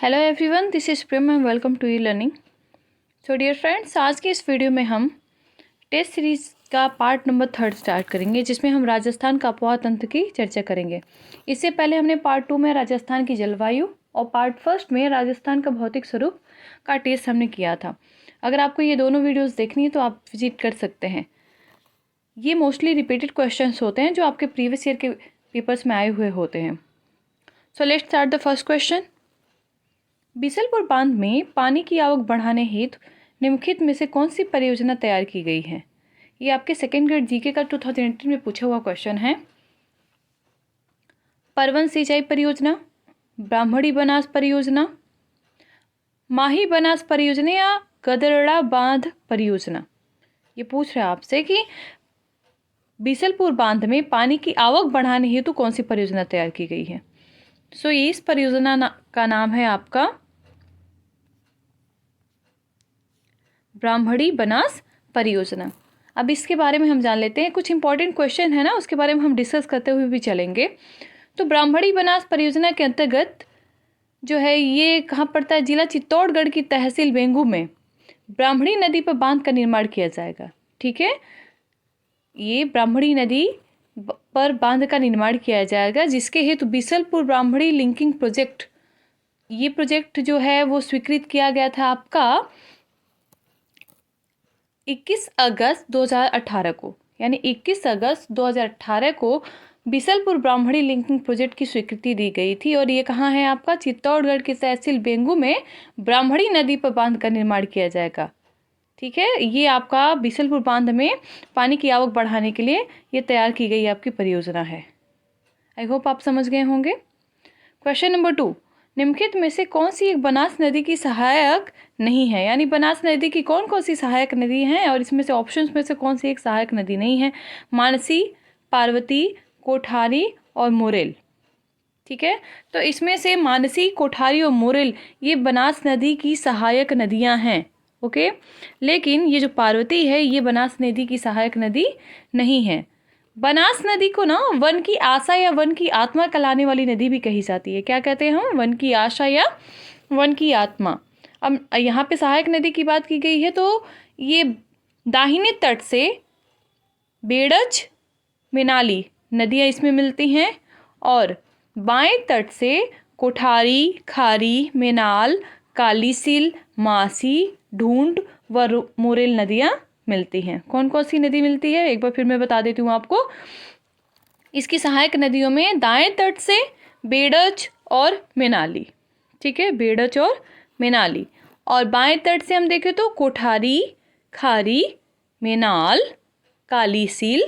Hello everyone, this is Prem and welcome to e learning. So dear friends, आज की इस video में हम टेस्ट सीरीज़ का पार्ट नंबर 3 स्टार्ट करेंगे, जिसमें हम राजस्थान का आबोहवा तंत्र की चर्चा करेंगे। इससे पहले हमने पार्ट 2 में राजस्थान की जलवायु और पार्ट 1 में राजस्थान का भौतिक स्वरूप का टेस्ट हमने किया था। अगर आपको ये दोनों वीडियोज़ देखनी है तो आप विजिट कर सकते हैं। ये मोस्टली रिपीटेड क्वेश्चन होते हैं जो आपके प्रीवियस ईयर के पेपर्स में आए हुए होते हैं। So let's start the first question. Bisalpur बांध में पानी की आवक बढ़ाने हेतु निम्नलिखित में से कौन सी परियोजना तैयार की गई है? ये आपके सेकेंड ग्रेड जीके का 2018 में पूछा हुआ क्वेश्चन है। परवन सिंचाई परियोजना, ब्राह्मणी बनास परियोजना, माही बनास परियोजना या गदरड़ा बांध परियोजना। ये पूछ रहा है आपसे कि बीसलपुर बांध में पानी की आवक बढ़ाने हेतु कौन सी परियोजना तैयार की गई है। सो इस परियोजना का नाम है आपका ब्राह्मणी बनास परियोजना। अब इसके बारे में हम जान लेते हैं। कुछ इंपॉर्टेंट क्वेश्चन है ना, उसके बारे में हम डिस्कस करते हुए भी चलेंगे। तो ब्राह्मणी बनास परियोजना के अंतर्गत जो है ये कहाँ पड़ता है? जिला चित्तौड़गढ़ की तहसील बेंगू में ब्राह्मणी नदी पर बांध का निर्माण किया जाएगा। ठीक है, ये ब्राह्मणी नदी पर बांध का निर्माण किया जाएगा, जिसके हेतु बीसलपुर ब्राह्मणी लिंकिंग प्रोजेक्ट, ये प्रोजेक्ट जो है वो स्वीकृत किया गया था आपका 21 अगस्त 2018 को, यानी 21 अगस्त 2018 को बीसलपुर ब्राह्मणी लिंकिंग प्रोजेक्ट की स्वीकृति दी गई थी। और ये कहाँ है आपका? चित्तौड़गढ़ की तहसील बेंगू में ब्राह्मणी नदी पर बांध का निर्माण किया जाएगा। ठीक है, ये आपका बीसलपुर बांध में पानी की आवक बढ़ाने के लिए ये तैयार की गई आपकी परियोजना है। आई होप आप समझ गए होंगे। क्वेश्चन नंबर 2, निम्नलिखित में से कौन सी एक बनास नदी की सहायक नहीं है? यानी बनास नदी की कौन कौन सी सहायक नदी हैं और इसमें से ऑप्शंस में से कौन सी एक सहायक नदी नहीं है? मानसी, पार्वती, कोठारी और मोरेल। ठीक है, तो इसमें से मानसी, कोठारी और मोरेल ये बनास नदी की सहायक नदियां हैं। ओके, लेकिन ये जो पार्वती है ये बनास नदी की सहायक नदी नहीं है। बनास नदी को ना वन की आशा या वन की आत्मा कहलाने वाली नदी भी कही जाती है। क्या कहते हैं हम? वन की आशा या वन की आत्मा। अब यहाँ पे सहायक नदी की बात की गई है, तो ये दाहिने तट से बेड़ज, मेनाली नदियाँ इसमें मिलती हैं और बाएं तट से कोठारी, खारी, मेनाल, कालीसिल, मासी, ढूंढ व मोरेल नदियाँ मिलती हैं। कौन कौन सी नदी मिलती है एक बार फिर मैं बता देती हूँ आपको। इसकी सहायक नदियों में दाएं तट से बेड़ज और मेनाली। ठीक है, बेड़ज और मेनाली। और बाएं तट से हम देखें तो कोठारी, खारी, मेनाल, कालीसील,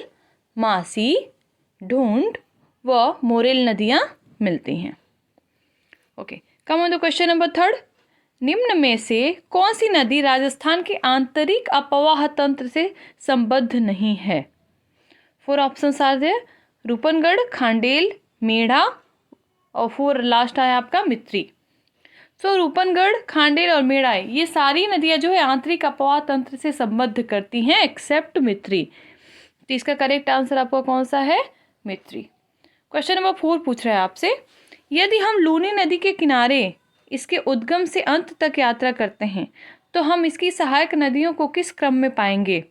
मासी, ढूंढ व मोरेल नदियाँ मिलती हैं। Okay, come on the question number 3। निम्न में से कौन सी नदी राजस्थान के आंतरिक अपवाह तंत्र से संबद्ध नहीं है? 4 options are there: Rupangarh, Khandel, Medha और 4 लास्ट आया आपका मित्री। सो रूपनगढ़, खांडेल और मेढ़ा ये सारी नदियां जो है आंतरिक अपवाह तंत्र से संबद्ध करती हैं एक्सेप्ट मित्री। तो इसका करेक्ट आंसर आपका कौन सा है? मित्री। क्वेश्चन नंबर 4 पूछ रहा है आपसे, यदि हम लूनी नदी के किनारे इसके उद्गम से अंत तक यात्रा करते हैं तो हम इसकी सहायक नदियों को किस क्रम में पाएंगे?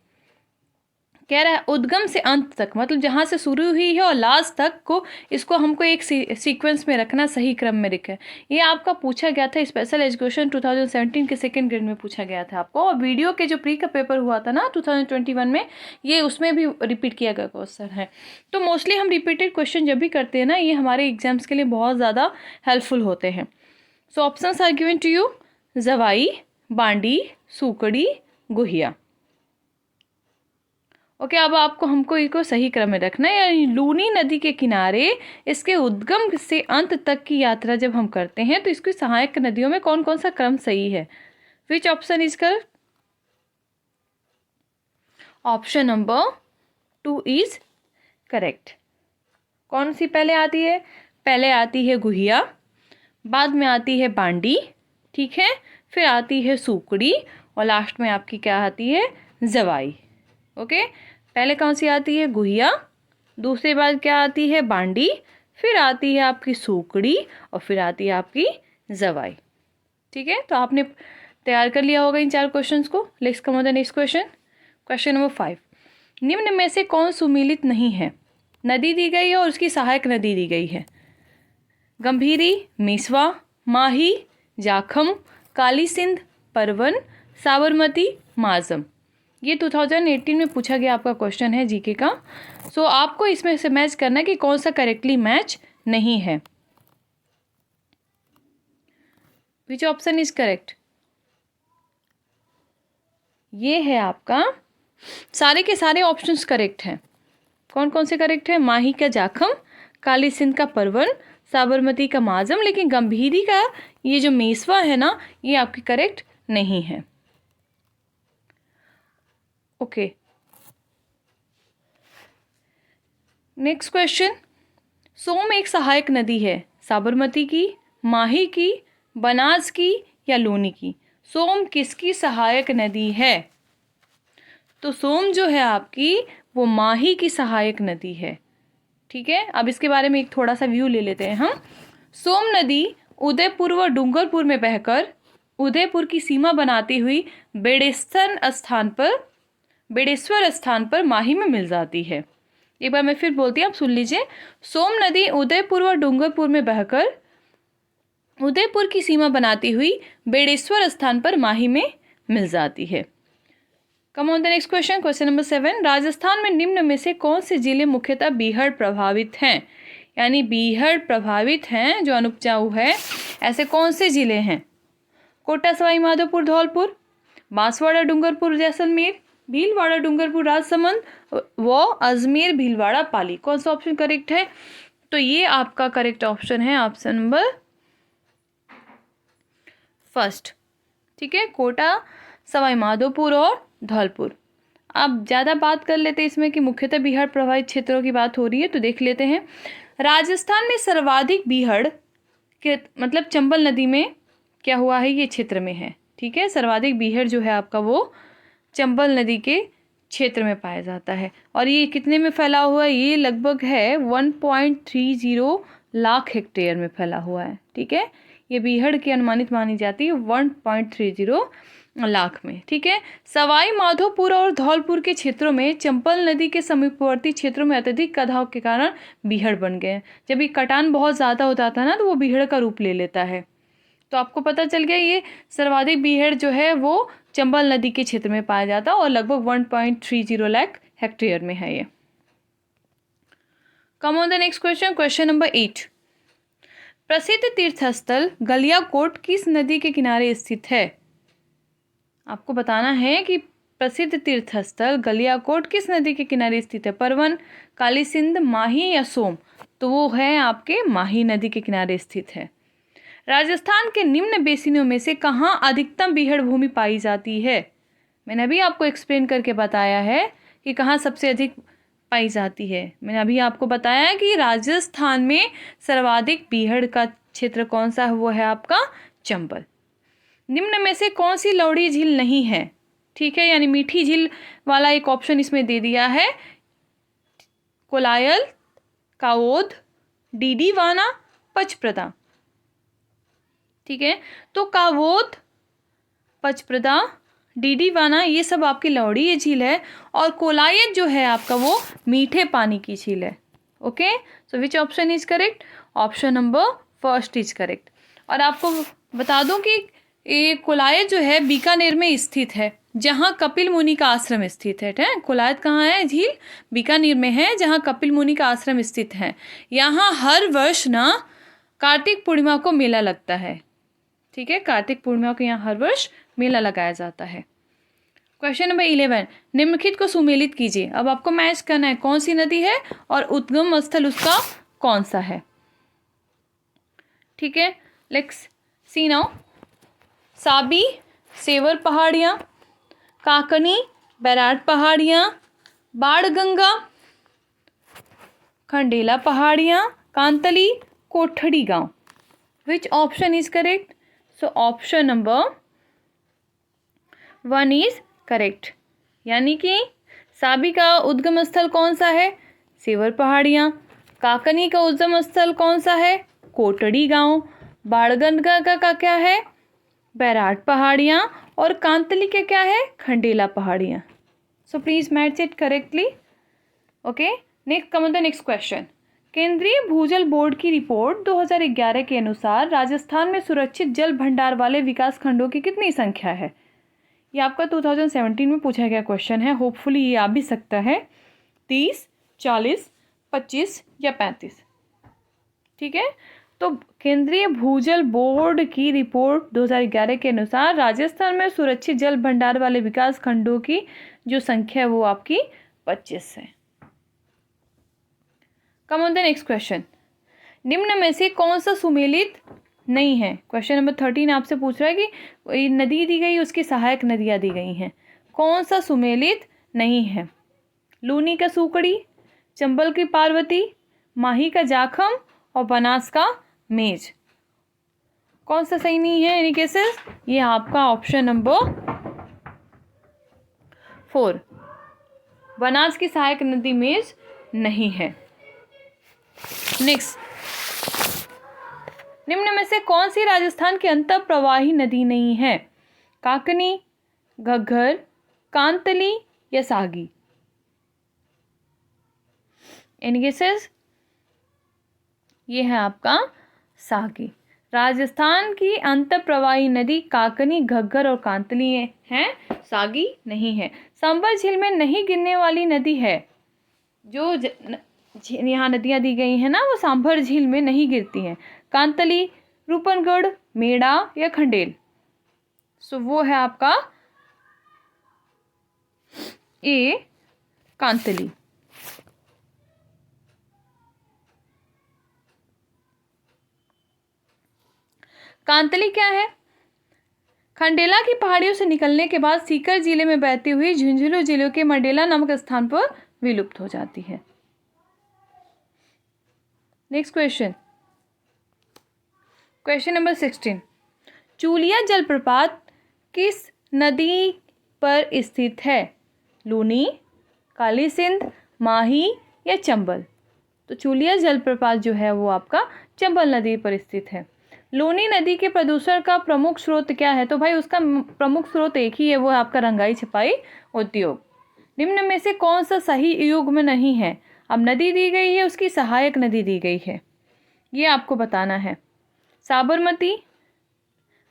कह रहा है उद्गम से अंत तक, मतलब जहाँ से शुरू हुई है और लास्ट तक को इसको हमको एक सीक्वेंस में रखना, सही क्रम में रखें। ये आपका पूछा गया था स्पेशल एजुकेशन 2017 के सेकेंड ग्रेड में पूछा गया था आपको, और वीडियो के जो प्री का पेपर हुआ था ना 2021 में, ये उसमें भी रिपीट किया गया क्वेश्चन है। तो मोस्टली हम रिपीटेड क्वेश्चन जब भी करते हैं ना, ये हमारे एग्जाम्स के लिए बहुत ज़्यादा हेल्पफुल होते हैं। So options are given to you: Jawai, Bandi, Sukri, गुहिया। Okay, अब आपको हमको इसको सही क्रम में रखना है। यानी लूनी नदी के किनारे इसके उद्गम से अंत तक की यात्रा जब हम करते हैं तो इसकी सहायक नदियों में कौन कौन सा क्रम सही है? Which option is correct? Option number 2 is correct. कौन सी पहले आती है? पहले आती है गुहिया, बाद में आती है बांडी, ठीक है, फिर आती है सूकड़ी और लास्ट में आपकी क्या आती है? जवाई। ओके, पहले कौन सी आती है? गुहिया, दूसरी बार क्या आती है? बांडी, फिर आती है आपकी सूकड़ी और फिर आती है आपकी जवाई। ठीक है, तो आपने तैयार कर लिया होगा इन 4 क्वेश्चंस को। Let's come on the next question. Question number 5, निम्न में से कौन सुमेलित नहीं है? नदी दी गई है और उसकी सहायक नदी दी गई है। गंभीरी, मेसवा, माही, जाखम, काली सिंध, परवन, साबरमती, माजम। ये 2018 में पूछा गया आपका क्वेश्चन है जीके का। सो आपको इसमें से मैच करना है कि कौन सा करेक्टली मैच नहीं है। Which option is correct? ये है आपका, सारे के सारे ऑप्शंस करेक्ट हैं। कौन कौन से करेक्ट है? माही का जाखम, काली सिंध का परवन, साबरमती का माजम, लेकिन गंभीरी का ये जो मेसवा है ना, ये आपकी करेक्ट नहीं है। Okay, next question. सोम एक सहायक नदी है, साबरमती की, माही की, बनास की या लूनी की? सोम किसकी सहायक नदी है? तो सोम जो है आपकी वो माही की सहायक नदी है। ठीक है, अब इसके बारे में एक थोड़ा सा व्यू ले लेते हैं हम। सोम नदी उदयपुर व डूंगरपुर में बहकर उदयपुर की सीमा बनाती हुई बेड़ेश्वर स्थान पर माही में मिल जाती है। एक बार मैं फिर बोलती हूँ, आप सुन लीजिए। सोम नदी उदयपुर व डूंगरपुर में बहकर उदयपुर की सीमा बनाती हुई बेड़ेश्वर स्थान पर माही में मिल जाती है। कम on the next question. Question number 7, Rajasthan में निम्न में से कौन से जिले मुख्यतः बीहड़ प्रभावित हैं? यानी बीहड़ प्रभावित हैं, जो अनुपजाऊ है, ऐसे कौन से जिले हैं? कोटा, सवाई माधोपुर, धौलपुर, बांसवाड़ा, डूंगरपुर, जैसलमेर, भीलवाड़ा, डूंगरपुर, राजसमंद व अजमेर, भीलवाड़ा, पाली। कौन सा ऑप्शन करेक्ट है? तो ये आपका करेक्ट ऑप्शन है ऑप्शन नंबर फर्स्ट। ठीक है, कोटा, सवाई माधोपुर और धौलपुर। अब ज़्यादा बात कर लेते हैं इसमें कि मुख्यतः बीहड़ प्रभावित क्षेत्रों की बात हो रही है, तो देख लेते हैं। राजस्थान में सर्वाधिक बीहड़ के मतलब चंबल नदी में क्या हुआ है, ये क्षेत्र में है। ठीक है, सर्वाधिक बीहड़ जो है आपका वो चंबल नदी के क्षेत्र में पाया जाता है। और ये कितने में फैला हुआ है? ये लगभग है 1.30 लाख हेक्टेयर में फैला हुआ है। ठीक है, ये बीहड़ की अनुमानित मानी जाती है 1.30 लाख में। ठीक है, सवाई माधोपुर और धौलपुर के क्षेत्रों में चंबल नदी के समीपवर्ती क्षेत्रों में अत्यधिक कटाव के कारण बीहड़ बन गए। जब ये कटान बहुत ज़्यादा होता था ना, तो वो बीहड़ का रूप ले लेता है। तो आपको पता चल गया, ये सर्वाधिक बीहड़ जो है वो चंबल नदी के क्षेत्र में पाया जाता है और लगभग 1.30 लाख हेक्टेयर में है ये। कम on the next question. Question number 8, प्रसिद्ध तीर्थस्थल गलियाकोट किस नदी के किनारे स्थित है? आपको बताना है कि प्रसिद्ध तीर्थस्थल गलियाकोट किस नदी के किनारे स्थित है। परवन, काली सिंध, माही या सोम? तो वो है आपके माही नदी के किनारे स्थित है। राजस्थान के निम्न बेसिनों में से कहाँ अधिकतम बीहड़ भूमि पाई जाती है? मैंने अभी आपको एक्सप्लेन करके बताया है कि कहाँ सबसे अधिक पाई जाती है। मैंने अभी आपको बताया कि राजस्थान में सर्वाधिक बीहड़ का क्षेत्र कौन सा है, वो है आपका चंबल। निम्न में से कौन सी लौड़ी झील नहीं है? ठीक है, यानी मीठी झील वाला एक ऑप्शन इसमें दे दिया है। कोलायल, काओद, डीडीवाना, पचप्रदा। ठीक है, तो कावोद, पचप्रदा, डीडीवाना ये सब आपकी लौड़ी झील है, और कोलायत जो है आपका वो मीठे पानी की झील है। Okay, so which option is correct? Option number first is correct. और आपको बता दूं कि ये कोलायत जो है बीकानेर में स्थित है, जहाँ कपिल मुनि का आश्रम स्थित है। कोलायत कहाँ है? झील बीकानेर में है, जहाँ कपिल मुनि का आश्रम स्थित है। यहाँ हर वर्ष ना कार्तिक पूर्णिमा को मेला लगता है। ठीक है, कार्तिक पूर्णिमा को यहाँ हर वर्ष मेला लगाया जाता है। क्वेश्चन नंबर 11, निम्नलिखित को सुमेलित कीजिए। अब आपको मैच करना है कौन सी नदी है और उद्गम स्थल उसका कौन सा है। ठीक है, let's see now. Sabi, Sewar पहाड़ियाँ, काकनी, बैराट पहाड़ियाँ, बाणगंगा, खंडेला पहाड़ियाँ, कांतली, कोठड़ी गांव। विच option is correct? So option number 1 is correct. यानी कि साबी का उद्गम स्थल कौन सा है? सेवर पहाड़ियाँ। काकनी का उद्गम स्थल कौन सा है? कोटड़ी गांव। बाणगंगा का क्या है? बैराट पहाड़ियाँ, और कांतली के क्या है, खंडेला पहाड़ियाँ। So please match it correctly. Okay, next come on the next question. केंद्रीय भूजल बोर्ड की रिपोर्ट 2011 के अनुसार राजस्थान में सुरक्षित जल भंडार वाले विकास खंडों की कितनी संख्या है? ये आपका 2017 में पूछा गया क्वेश्चन है, होपफुली ये आ भी सकता है। 30, 40, 25 या 35? ठीक है, तो केंद्रीय भूजल बोर्ड की रिपोर्ट 2011 के अनुसार राजस्थान में सुरक्षित जल भंडार वाले विकास खंडों की जो संख्या है वो आपकी 25 है। कम ऑन द नेक्स्ट क्वेश्चन। निम्न में से कौन सा सुमेलित नहीं है? क्वेश्चन नंबर 13 आपसे पूछ रहा है कि नदी दी गई, उसकी सहायक नदियां दी गई हैं, कौन सा सुमेलित नहीं है? लूनी का सूकड़ी, चंबल की पार्वती, माही का जाखम और बनास का मेज। कौन सा सही नहीं है एनी केसेस? ये आपका ऑप्शन नंबर 4, बनास की सहायक नदी मेज नहीं है। नेक्स्ट, निम्न में से कौन सी राजस्थान की अंतर प्रवाही नदी नहीं है? काकनी, घग्गर, कांतली या सागी? Any guesses? ये है आपका सागी। राजस्थान की अंतर प्रवाही नदी काकनी, घग्गर और कांतली हैं, सागी नहीं है। संभल झील में नहीं गिरने वाली नदी है, जो यहाँ नदियाँ दी गई हैं ना, वो सांभर झील में नहीं गिरती हैं। कांतली, रूपनगढ़, मेड़ा या खंडेल? सो वो है आपका ए, कांतली। कांतली क्या है? खंडेला की पहाड़ियों से निकलने के बाद सीकर जिले में बहती हुई झुंझुनू जिले के मंडेला नामक स्थान पर विलुप्त हो जाती है। Next question, question number 16। Chuliya जलप्रपात किस नदी पर स्थित है? लूनी, काली सिंध, माही या चंबल? तो चूलिया जलप्रपात जो है वो आपका चंबल नदी पर स्थित है। लूनी नदी के प्रदूषण का प्रमुख स्रोत क्या है? तो भाई उसका प्रमुख स्रोत एक ही है, वो है आपका रंगाई छपाई उद्योग। निम्न में से कौन सा सही युग में नहीं है? अब नदी दी गई है, उसकी सहायक नदी दी गई है, ये आपको बताना है। साबरमती,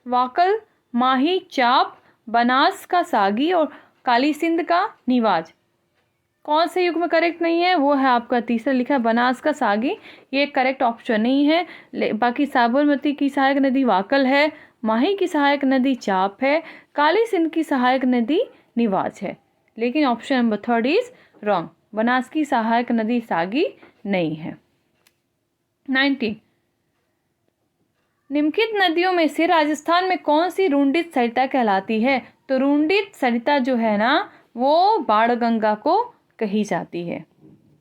वाकल, माही, चाप, बनास का सागी और काली सिंध का निवाज। कौन से युग में करेक्ट नहीं है? वो है आपका तीसरा लिखा है, बनास का सागी, ये करेक्ट ऑप्शन नहीं है। बाकी साबरमती की सहायक नदी वाकल है, माही की सहायक नदी चाप है, काली सिंध की सहायक नदी निवाज है, लेकिन option number 3 is wrong. Banas की सहायक नदी सागी नहीं है। 19, निम्नलिखित नदियों में से राजस्थान में कौन सी रुंडित सरिता कहलाती है? तो रुंडित सरिता जो है ना, वो बाणगंगा को कही जाती है।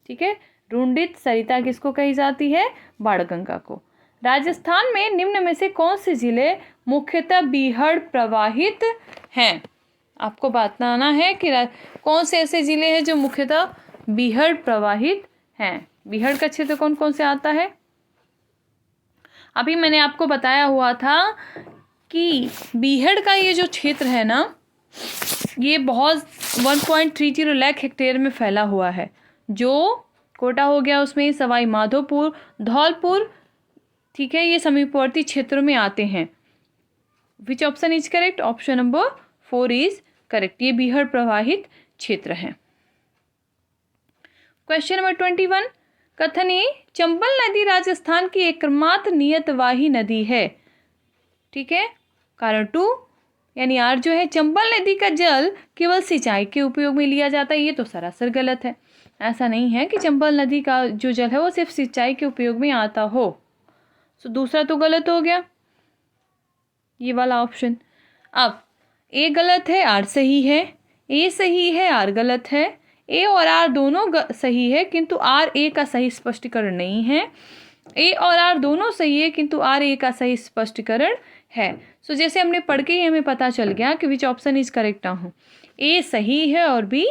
ठीक है, रुंडित सरिता किसको कही जाती है? बाणगंगा को। राजस्थान में निम्न में से कौन से जिले मुख्यतः बीहड़ प्रवाहित हैं? आपको बताना है कि कौन से ऐसे जिले हैं जो मुख्यतः बीहड़ प्रवाहित हैं। बीहड़ का क्षेत्र कौन कौन से आता है? अभी मैंने आपको बताया हुआ था कि बीहड़ का ये जो क्षेत्र है ना, ये बहुत 1.30 लाख हेक्टेयर में फैला हुआ है। जो कोटा हो गया उसमें सवाई माधोपुर, धौलपुर, ठीक है, ये समीपवर्ती क्षेत्रों में आते हैं। विच option is correct? Option number 4 is correct, ये बीहड़ प्रवाहित क्षेत्र है। क्वेश्चन नंबर 21, कथनीय चंबल नदी राजस्थान की एकमात्र नियतवाही नदी है। ठीक है, कारण 2 यानी आर जो है, चंबल नदी का जल केवल सिंचाई के उपयोग में लिया जाता है, ये तो सरासर गलत है। ऐसा नहीं है कि चंबल नदी का जो जल है वो सिर्फ सिंचाई के उपयोग में आता हो। तो दूसरा तो गलत हो गया, ये वाला ऑप्शन। अब ए गलत है, आर सही है, ए सही है, आर गलत है, ए और आर दोनों सही है, किंतु आर ए का सही स्पष्टीकरण नहीं है। ए और आर दोनों सही है, किंतु आर ए का सही स्पष्टीकरण है। सो जैसे हमने पढ़ के ही हमें पता चल गया कि विच ऑप्शन इज करेक्ट ना हो। ए सही है और बी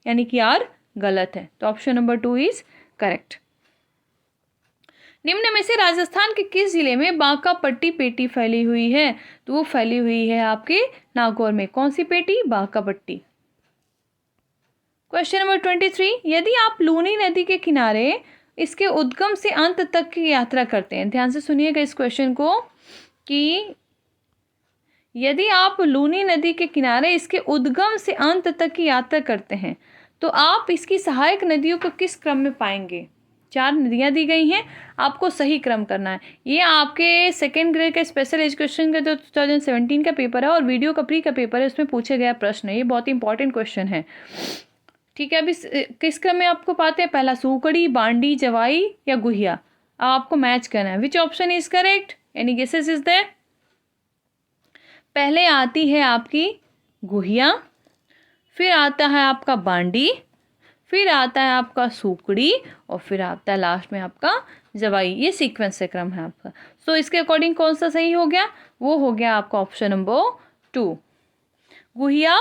यानी कि आर गलत है, तो ऑप्शन नंबर 2 इज करेक्ट। निम्न में से राजस्थान के किस जिले में बांका पट्टी पेटी फैली हुई है? तो वो फैली हुई है आपके नागौर में। कौन सी पेटी? बांका पट्टी। क्वेश्चन नंबर 23, यदि आप लूनी नदी के किनारे इसके उद्गम से अंत तक की यात्रा करते हैं, ध्यान से सुनिएगा इस क्वेश्चन को, कि यदि आप लूनी नदी के किनारे इसके उद्गम से अंत तक की यात्रा करते हैं तो आप इसकी सहायक नदियों को किस क्रम में पाएंगे? 4 नदियां दी गई हैं, आपको सही क्रम करना है। ये आपके सेकेंड ग्रेड का स्पेशल एजुकेशन का जो 2017 का पेपर है और वीडियो का प्री का पेपर है, उसमें पूछा गया प्रश्न है। ये बहुत ही इंपॉर्टेंट क्वेश्चन है। ठीक है, अभी किस क्रम में आपको पाते हैं? पहला सूकड़ी, बांडी, जवाई या गुहिया। अब आपको मैच करना है। Which option is correct? Any guesses is there? पहले आती है आपकी गुहिया, फिर आता है आपका बांडी, फिर आता है आपका सूकड़ी और फिर आता है लास्ट में आपका जवाई। ये सीक्वेंस से क्रम है आपका। सो इसके अकॉर्डिंग कौन सा सही हो गया? वो हो गया आपका ऑप्शन नंबर 2, गुहिया,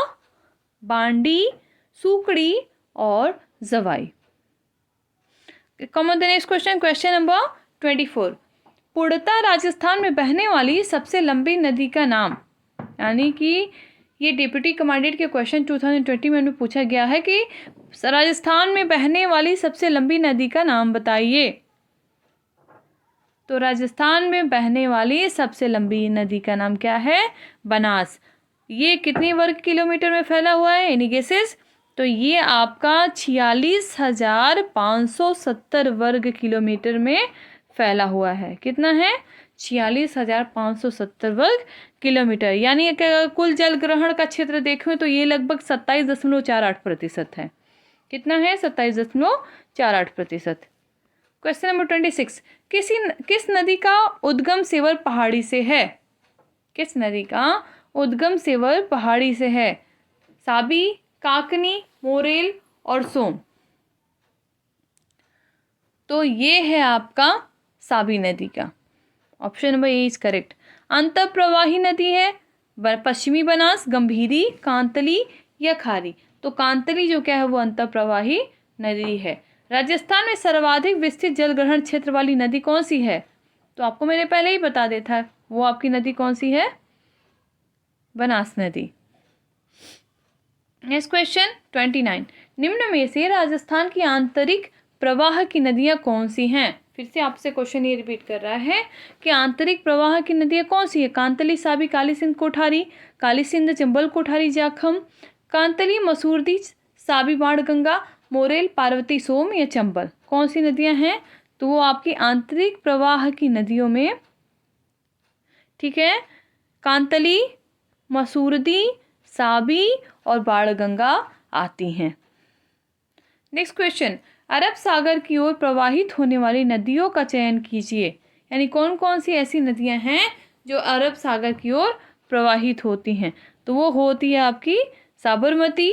बांडी, सूकड़ी और Jawai. Come on the next question, question number 24, पुड़ता राजस्थान में बहने वाली सबसे लंबी नदी का नाम। यानी कि ये डिप्टी कमांडेंट के क्वेश्चन 2020 में पूछा गया है कि राजस्थान में बहने वाली सबसे लंबी नदी का नाम बताइए। तो राजस्थान में बहने वाली सबसे लंबी नदी का नाम क्या है? बनास। ये कितने वर्ग किलोमीटर में फैला हुआ है? Any guesses? तो ये आपका 46,570 वर्ग किलोमीटर में फैला हुआ है। कितना है? 46,570 वर्ग किलोमीटर। यानी कुल जल ग्रहण का क्षेत्र देखें तो ये लगभग 27.48% है। कितना है? 27.48%। क्वेश्चन नंबर 26, किस नदी का उद्गम सेवर पहाड़ी से है? किस नदी का उद्गम सेवर पहाड़ी से है? साबी, काकनी, मोरेल और सोम। तो ये है आपका साबी नदी का। Option number A is correct. अंतःप्रवाही नदी है पश्चिमी बनास, गंभीरी, कांतली या खारी। तो कांतली जो क्या है वो अंतःप्रवाही नदी है। राजस्थान में सर्वाधिक विस्तृत जल ग्रहण क्षेत्र वाली नदी कौन सी है? तो आपको मैंने पहले ही बता देता है, वो आपकी नदी कौन सी है? बनास नदी। नेक्स्ट क्वेश्चन 29, निम्न में से राजस्थान की आंतरिक प्रवाह की नदियां कौन सी हैं? फिर से आपसे क्वेश्चन ये रिपीट कर रहा है कि आंतरिक प्रवाह की नदियां कौन सी है? कांतली, साबी, काली सिंध, कोठारी, काली सिंध, चंबल, कोठारी, जाखम, कांतली, मसूरदी, साबी, बाणगंगा, मोरेल, पार्वती, सोम या चंबल। कौन सी नदियां हैं? तो वो आपकी आंतरिक प्रवाह की नदियों में, ठीक है, कांतली, मसूरदी, साबी और बाणगंगा आती हैं। नेक्स्ट क्वेश्चन, अरब सागर की ओर प्रवाहित होने वाली नदियों का चयन कीजिए। यानी कौन कौन सी ऐसी नदियां हैं जो अरब सागर की ओर प्रवाहित होती हैं? तो वो होती है आपकी साबरमती,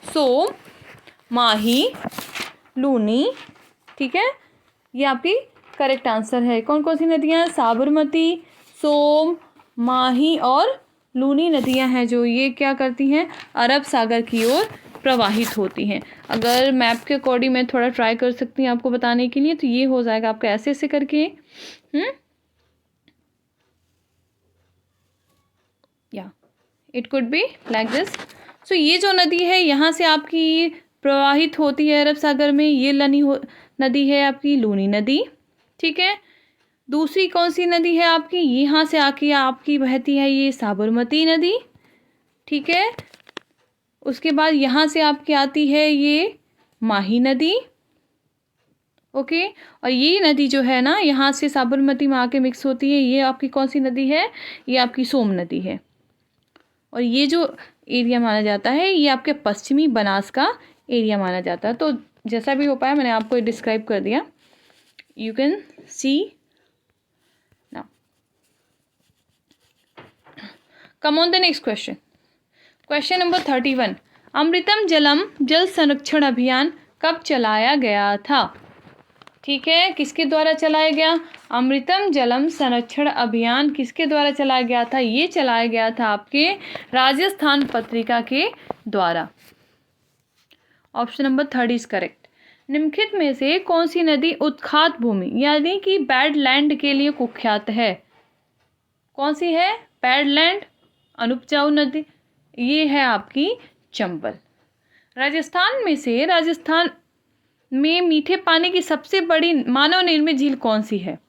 सोम, माही, लूनी। ठीक है, ये आपकी करेक्ट आंसर है। कौन कौन सी नदियां? साबरमती, सोम, माही और लूनी नदियां हैं जो ये क्या करती हैं? अरब सागर की ओर प्रवाहित होती हैं। अगर मैप के अकॉर्डिंग मैं थोड़ा ट्राई कर सकती हूँ आपको बताने के लिए, तो ये हो जाएगा आपका ऐसे ऐसे करके, या it could be like this. So ये जो नदी है यहाँ से आपकी प्रवाहित होती है अरब सागर में, ये नदी है आपकी लूनी नदी। ठीक है, दूसरी कौन सी नदी है आपकी? यहाँ से आके आपकी बहती है ये साबरमती नदी। ठीक है, उसके बाद यहाँ से आपकी आती है ये माही नदी। ओके, और ये नदी जो है ना यहाँ से साबरमती में आके मिक्स होती है, ये आपकी कौन सी नदी है? ये आपकी सोम नदी है। और ये जो एरिया माना जाता है ये आपके पश्चिमी बनास का एरिया माना जाता है। तो जैसा भी हो पाया मैंने आपको डिस्क्राइब कर दिया। You can see now. Come on the next question, question number 31, अमृतम जलम जल संरक्षण अभियान कब चलाया गया था? ठीक है, किसके द्वारा चलाया गया? अमृतम जलम संरक्षण अभियान किसके द्वारा चलाया गया था? ये चलाया गया था आपके राजस्थान पत्रिका के द्वारा। Option number 3 is correct. निम्नलिखित में से कौन सी नदी उत्खात भूमि यानी कि बैडलैंड के लिए कुख्यात है? कौन सी है? बैडलैंड, अनुपजाऊ नदी, ये है आपकी चंबल। राजस्थान में मीठे पानी की सबसे बड़ी मानव निर्मित झील कौन सी है?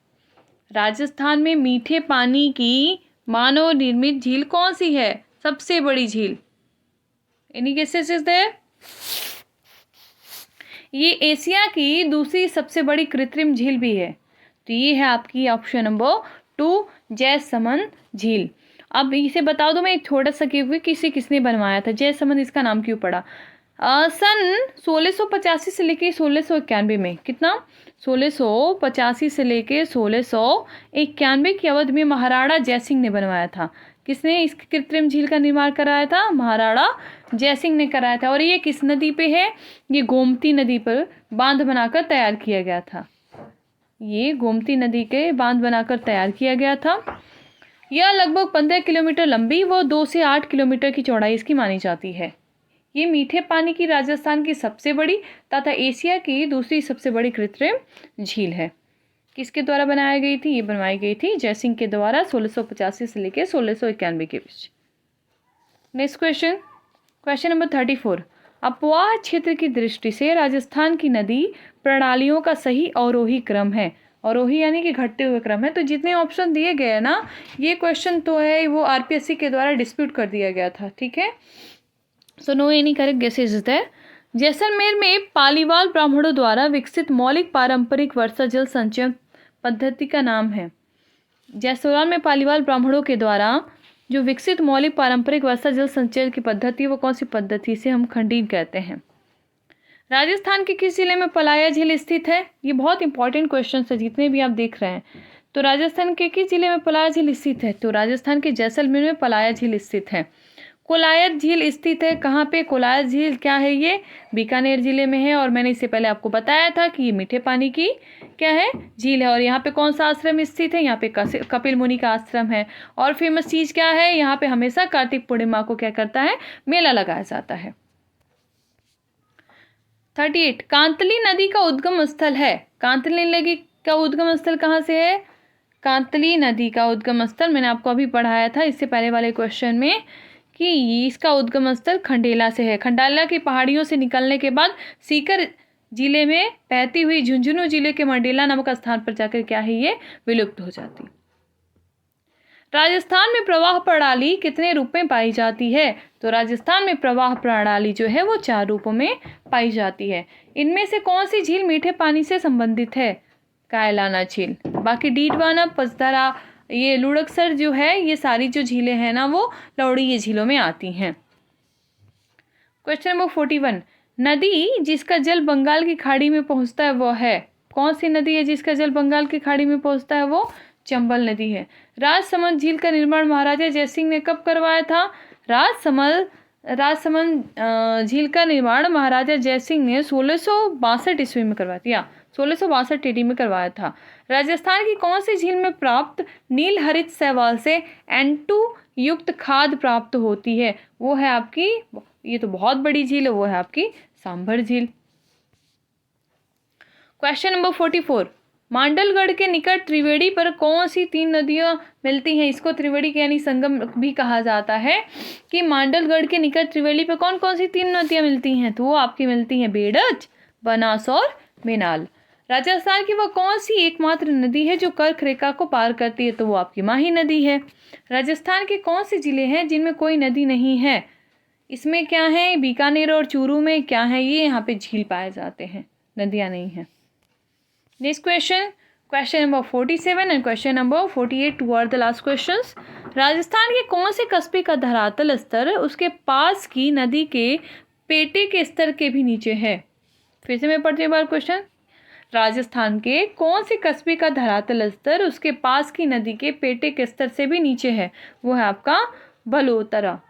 राजस्थान में मीठे पानी की मानव निर्मित झील कौन सी है? सबसे बड़ी झील। Any guesses is there? ये एशिया की दूसरी सबसे बड़ी कृत्रिम झील भी है। तो ये है आपकी ऑप्शन नंबर 2, जयसमंद झील। अब इसे बता दो मैं एक छोटा सा क्यों कि इसे किसने बनवाया था, जयसमंद इसका नाम क्यों पड़ा? सन 1685 से लेके 1691 में, कितना? 1685 से लेके 1691 की अवधि में महाराणा जयसिंह ने बनवाया था। किसने इस कृत्रिम झील का निर्माण कराया था? महाराणा जयसिंह ने कराया था। और ये किस नदी पे है? ये गोमती नदी पर बांध बनाकर तैयार किया गया था। ये गोमती नदी के बांध बनाकर तैयार किया गया था। यह लगभग 15 किलोमीटर लंबी व 2 से 8 किलोमीटर की चौड़ाई इसकी मानी जाती है। ये मीठे पानी की राजस्थान की सबसे बड़ी तथा एशिया की दूसरी सबसे बड़ी कृत्रिम झील है। किसके द्वारा बनाई गई थी? ये बनवाई गई थी जयसिंह के द्वारा 1685 से लेकर 1691 के बीच। Next question number 34। अपवाह क्षेत्र की दृष्टि से राजस्थान की नदी प्रणालियों का सही अवरोही क्रम है। अवरोही यानी कि घटते हुए क्रम है। तो जितने ऑप्शन दिए गए हैं ना, ये क्वेश्चन तो है वो आरपीएससी के द्वारा डिस्प्यूट कर दिया गया था, ठीक है। So no any correct guesses is there. Jaisalmer में पालीवाल ब्राह्मणों द्वारा विकसित मौलिक पारंपरिक वर्षा जल संचयन पद्धति का नाम है। जैसलमेर में पालीवाल ब्राह्मणों के द्वारा जो विकसित मौलिक पारंपरिक वर्षा जल संचयन की पद्धति, वो कौन सी पद्धति से हम खंडीन कहते हैं? राजस्थान के किस जिले में पलाया झील स्थित है? ये बहुत इंपॉर्टेंट क्वेश्चन है जितने भी आप देख रहे हैं। तो राजस्थान के किस जिले में पलाया झील स्थित है? तो राजस्थान के जैसलमेर में पलाया झील स्थित है। कोलायत झील स्थित है कहाँ पे? कोलायत झील क्या है? ये बीकानेर जिले में है। और मैंने इससे पहले आपको बताया था कि ये मीठे पानी की क्या है? झील है। और यहाँ पे कौन सा आश्रम स्थित है? यहाँ पे कपिल मुनि का आश्रम है। और फेमस चीज क्या है? यहाँ पे हमेशा कार्तिक पूर्णिमा को क्या करता है? मेला लगाया जाता है। 38। कांतली नदी का उद्गम स्थल है। कांतली नदी का उद्गम स्थल कहाँ से है? कांतली नदी का उद्गम स्थल मैंने आपको अभी पढ़ाया था इससे पहले वाले क्वेश्चन में कि इसका उद्गम स्थल खंडेला से है। खंडेला की पहाड़ियों से निकलने के बाद सीकर जिले में बहती हुई झुंझुनू जिले के मंडेला नामक स्थान पर जाकर क्या है? ये विलुप्त हो जाती। राजस्थान में प्रवाह प्रणाली कितने रूप में पाई जाती है? तो राजस्थान में प्रवाह प्रणाली जो है वो 4 रूपों में पाई जाती है। इनमें से कौन सी झील मीठे पानी से संबंधित है? कायलाना झील। बाकी डीडवाना, पचदरा, ये लुड़कसर जो है, ये सारी जो झीलें हैं ना वो लौड़ीय झीलों में आती हैं। Question number 41। नदी जिसका जल बंगाल की खाड़ी में पहुंचता है वो है? कौन सी नदी है जिसका जल बंगाल की खाड़ी में पहुंचता है? वो चंबल नदी है। राजसमंद झील का निर्माण महाराजा जयसिंह ने कब करवाया था? राजसमंद झील का निर्माण महाराजा जयसिंह ने 1662 ईस्वी में करवाया था, 1662 ईडी में करवाया था। राजस्थान की कौन सी झील में प्राप्त नील हरित शैवाल से N2 युक्त खाद प्राप्त होती है? वो है आपकी, ये तो बहुत बड़ी झील है, वो है आपकी सांभर झील। Question number 44। मांडलगढ़ के निकट त्रिवेणी पर कौन सी 3 नदियां मिलती हैं? इसको त्रिवेणी के यानी संगम भी कहा जाता है कि मांडलगढ़ के निकट त्रिवेणी पर कौन कौन सी 3 नदियां मिलती हैं? तो वो आपकी मिलती हैं बेड़च, बनास और मेनाल। राजस्थान की वह कौन सी एकमात्र नदी है जो कर्क रेखा को पार करती है? तो वो आपकी माही नदी है। राजस्थान के कौन से जिले हैं जिनमें कोई नदी नहीं है? इसमें क्या है? बीकानेर और चूरू में क्या है? ये यहाँ पे झील पाए जाते हैं, नदियाँ नहीं हैं। Next question number 47 and question number 48 two are the last questions. Rajasthan के कौन से कस्बे का धरातल स्तर उसके पास की नदी के पेटे के स्तर के भी नीचे है? फिर से मैं पढ़ती हूँ क्वेश्चन। राजस्थान के कौन से कस्बे का धरातल स्तर उसके पास की नदी के पेटे के स्तर से भी नीचे है? वो है आपका बलोतरा।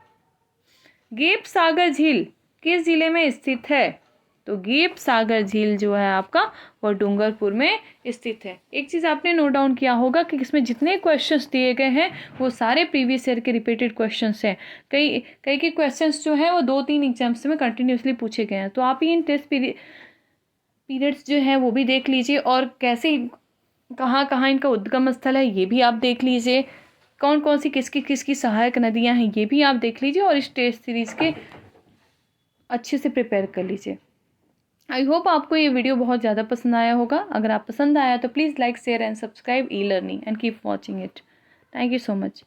गेप सागर झील किस जिले में स्थित है? तो गेप सागर झील जो है आपका वो डूंगरपुर में स्थित है। एक चीज़ आपने नोट डाउन किया होगा कि इसमें जितने क्वेश्चंस दिए गए हैं वो सारे प्रीवियस ईयर के रिपीटेड क्वेश्चंस हैं। कई के क्वेश्चंस जो हैं वो 2-3 एग्जाम्स में कंटिन्यूसली पूछे गए हैं। तो आप ही इन टेस्ट पीरियड्स जो हैं वो भी देख लीजिए, और कैसे कहाँ कहाँ इनका उद्गम स्थल है ये भी आप देख लीजिए, कौन कौन सी किसकी किसकी सहायक नदियाँ हैं ये भी आप देख लीजिए, और इस टेस्ट सीरीज़ के अच्छे से प्रिपेयर कर लीजिए। आई होप आपको ये वीडियो बहुत ज़्यादा पसंद आया होगा। अगर आप पसंद आया तो please like share and subscribe e learning and keep watching it. Thank you so much.